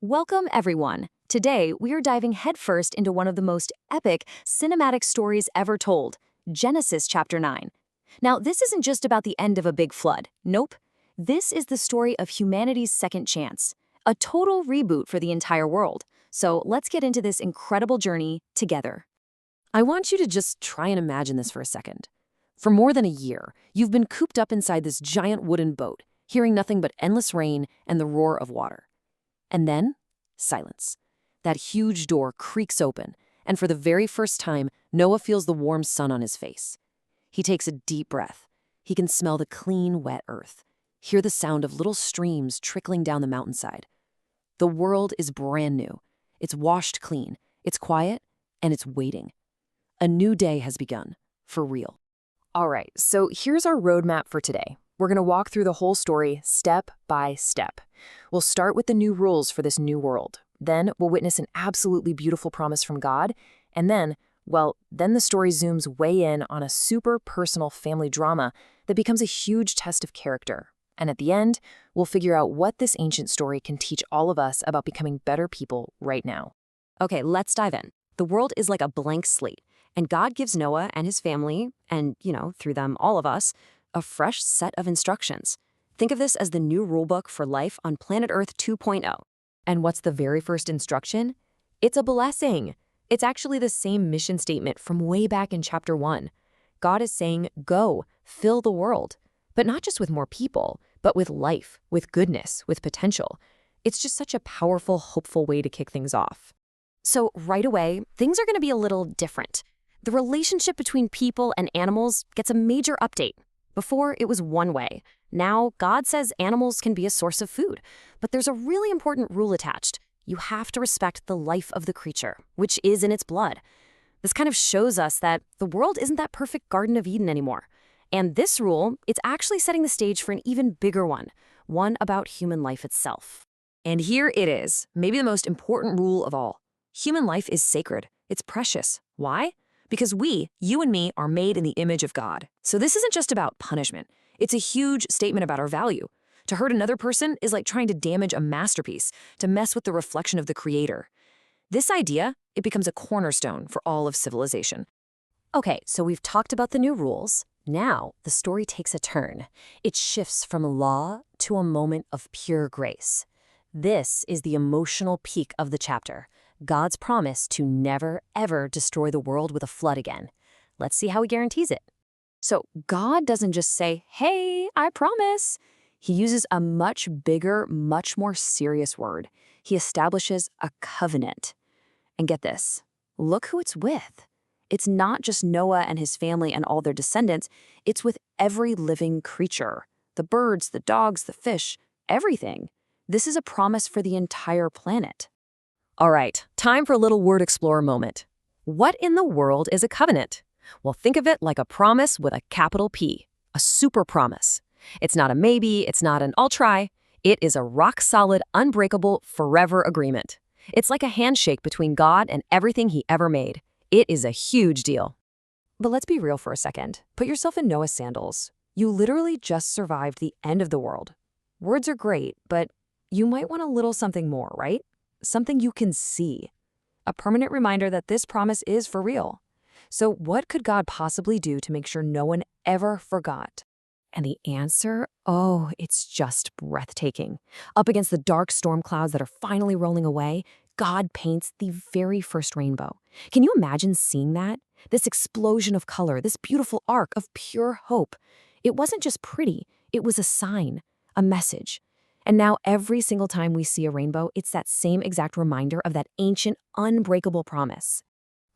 Welcome, everyone. Today, we are diving headfirst into one of the most epic cinematic stories ever told, Genesis chapter 9. Now, this isn't just about the end of a big flood. Nope. This is the story of humanity's second chance, a total reboot for the entire world. So let's get into this incredible journey together. I want you to just try and imagine this for a second. For more than a year, you've been cooped up inside this giant wooden boat, hearing nothing but endless rain and the roar of water. And then, silence. That huge door creaks open, and for the very first time, Noah feels the warm sun on his face. He takes a deep breath. He can smell the clean, wet earth, hear the sound of little streams trickling down the mountainside. The world is brand new. It's washed clean, it's quiet, and it's waiting. A new day has begun, for real. All right, so here's our roadmap for today. We're going to walk through the whole story step by step. We'll start with the new rules for this new world. Then we'll witness an absolutely beautiful promise from God. And then the story zooms way in on a super personal family drama that becomes a huge test of character. And at the end, we'll figure out what this ancient story can teach all of us about becoming better people right now. Okay, let's dive in. The world is like a blank slate, and God gives Noah and his family, and, through them, all of us, a fresh set of instructions. Think of this as the new rulebook for life on planet Earth 2.0. And what's the very first instruction? It's a blessing. It's actually the same mission statement from way back in chapter 1. God is saying, go, fill the world. But not just with more people, but with life, with goodness, with potential. It's just such a powerful, hopeful way to kick things off. So right away, things are going to be a little different. The relationship between people and animals gets a major update. Before, it was one way. Now, God says animals can be a source of food. But there's a really important rule attached. You have to respect the life of the creature, which is in its blood. This kind of shows us that the world isn't that perfect Garden of Eden anymore. And this rule, it's actually setting the stage for an even bigger one about human life itself. And here it is, maybe the most important rule of all. Human life is sacred. It's precious. Why? Because you and me, are made in the image of God. So this isn't just about punishment. It's a huge statement about our value. To hurt another person is like trying to damage a masterpiece, to mess with the reflection of the Creator. This idea, it becomes a cornerstone for all of civilization. Okay, so we've talked about the new rules. Now, the story takes a turn. It shifts from law to a moment of pure grace. This is the emotional peak of the chapter. God's promise to never, ever destroy the world with a flood again. Let's see how he guarantees it. So God doesn't just say, hey, I promise. He uses a much bigger, much more serious word. He establishes a covenant. And get this, look who it's with. It's not just Noah and his family and all their descendants. It's with every living creature. The birds, the dogs, the fish, everything. This is a promise for the entire planet. All right, time for a little word explorer moment. What in the world is a covenant? Well, think of it like a promise with a capital P, a super promise. It's not a maybe, it's not an I'll try. It is a rock-solid, unbreakable, forever agreement. It's like a handshake between God and everything he ever made. It is a huge deal. But let's be real for a second. Put yourself in Noah's sandals. You literally just survived the end of the world. Words are great, but you might want a little something more, right? Something you can see. A permanent reminder that this promise is for real. So what could God possibly do to make sure no one ever forgot? And the answer, it's just breathtaking. Up against the dark storm clouds that are finally rolling away, God paints the very first rainbow. Can you imagine seeing that? This explosion of color, this beautiful arc of pure hope. It wasn't just pretty, it was a sign, a message. And now every single time we see a rainbow, it's that same exact reminder of that ancient, unbreakable promise.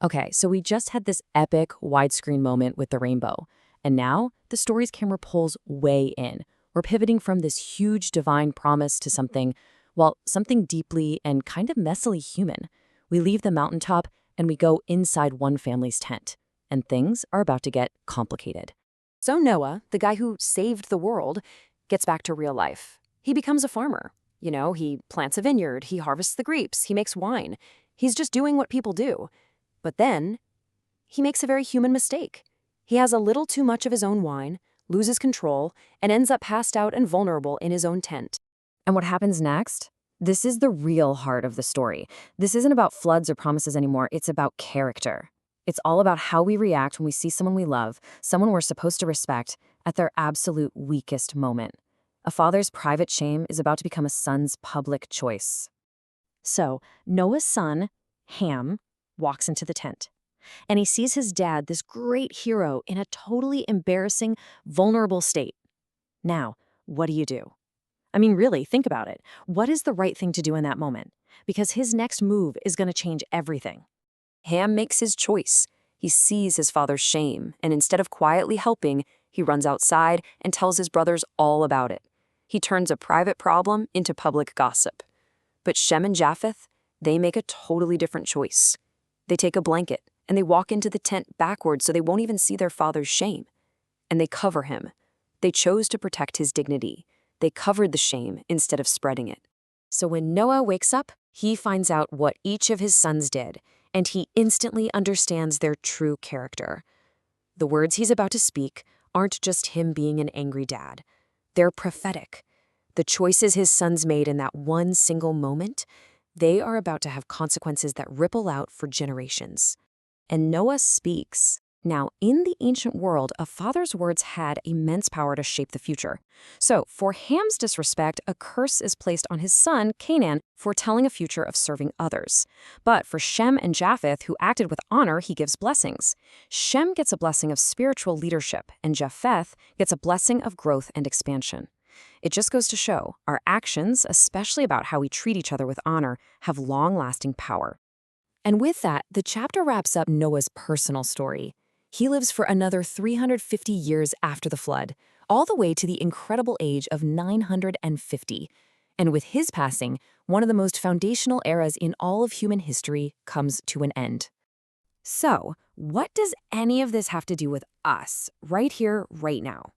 Okay, so we just had this epic widescreen moment with the rainbow. And now the story's camera pulls way in. We're pivoting from this huge divine promise to something deeply and kind of messily human. We leave the mountaintop and we go inside one family's tent. And things are about to get complicated. So Noah, the guy who saved the world, gets back to real life. He becomes a farmer. He plants a vineyard, he harvests the grapes, he makes wine. He's just doing what people do. But then, he makes a very human mistake. He has a little too much of his own wine, loses control, and ends up passed out and vulnerable in his own tent. And what happens next? This is the real heart of the story. This isn't about floods or promises anymore, it's about character. It's all about how we react when we see someone we love, someone we're supposed to respect, at their absolute weakest moment. A father's private shame is about to become a son's public choice. So, Noah's son, Ham, walks into the tent. And he sees his dad, this great hero, in a totally embarrassing, vulnerable state. Now, what do you do? I mean, really, think about it. What is the right thing to do in that moment? Because his next move is going to change everything. Ham makes his choice. He sees his father's shame, and instead of quietly helping, he runs outside and tells his brothers all about it. He turns a private problem into public gossip. But Shem and Japheth, they make a totally different choice. They take a blanket, and they walk into the tent backwards so they won't even see their father's shame. And they cover him. They chose to protect his dignity. They covered the shame instead of spreading it. So when Noah wakes up, he finds out what each of his sons did, and he instantly understands their true character. The words he's about to speak aren't just him being an angry dad. They're prophetic. The choices his sons made in that one single moment, they are about to have consequences that ripple out for generations. And Noah speaks. Now, in the ancient world, a father's words had immense power to shape the future. So, for Ham's disrespect, a curse is placed on his son, Canaan, foretelling a future of serving others. But for Shem and Japheth, who acted with honor, he gives blessings. Shem gets a blessing of spiritual leadership, and Japheth gets a blessing of growth and expansion. It just goes to show, our actions, especially about how we treat each other with honor, have long-lasting power. And with that, the chapter wraps up Noah's personal story. He lives for another 350 years after the flood, all the way to the incredible age of 950. And with his passing, one of the most foundational eras in all of human history comes to an end. So, what does any of this have to do with us, right here, right now?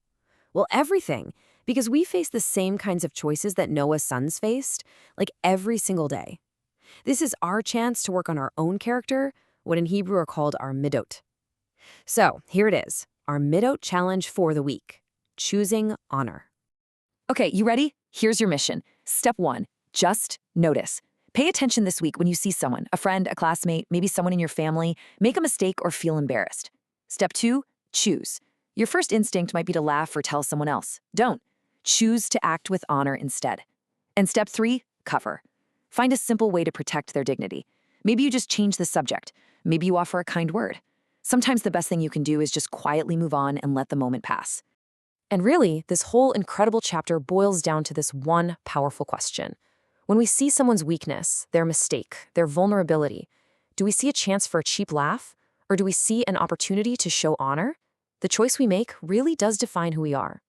Well, everything, because we face the same kinds of choices that Noah's sons faced, like every single day. This is our chance to work on our own character, what in Hebrew are called our midot. So, here it is, our midot challenge for the week, choosing honor. Okay, you ready? Here's your mission. Step 1, just notice. Pay attention this week when you see someone, a friend, a classmate, maybe someone in your family, make a mistake or feel embarrassed. Step 2, choose. Your first instinct might be to laugh or tell someone else. Don't. Choose to act with honor instead. And step 3, cover. Find a simple way to protect their dignity. Maybe you just change the subject. Maybe you offer a kind word. Sometimes the best thing you can do is just quietly move on and let the moment pass. And really, this whole incredible chapter boils down to this one powerful question. When we see someone's weakness, their mistake, their vulnerability, do we see a chance for a cheap laugh? Or do we see an opportunity to show honor? The choice we make really does define who we are.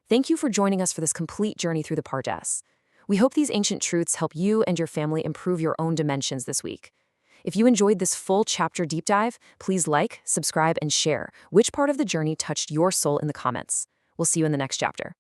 Thank you for joining us for this complete journey through the Pardes. We hope these ancient truths help you and your family improve your own dimensions this week. If you enjoyed this full chapter deep dive, please like, subscribe, and share which part of the journey touched your soul in the comments. We'll see you in the next chapter.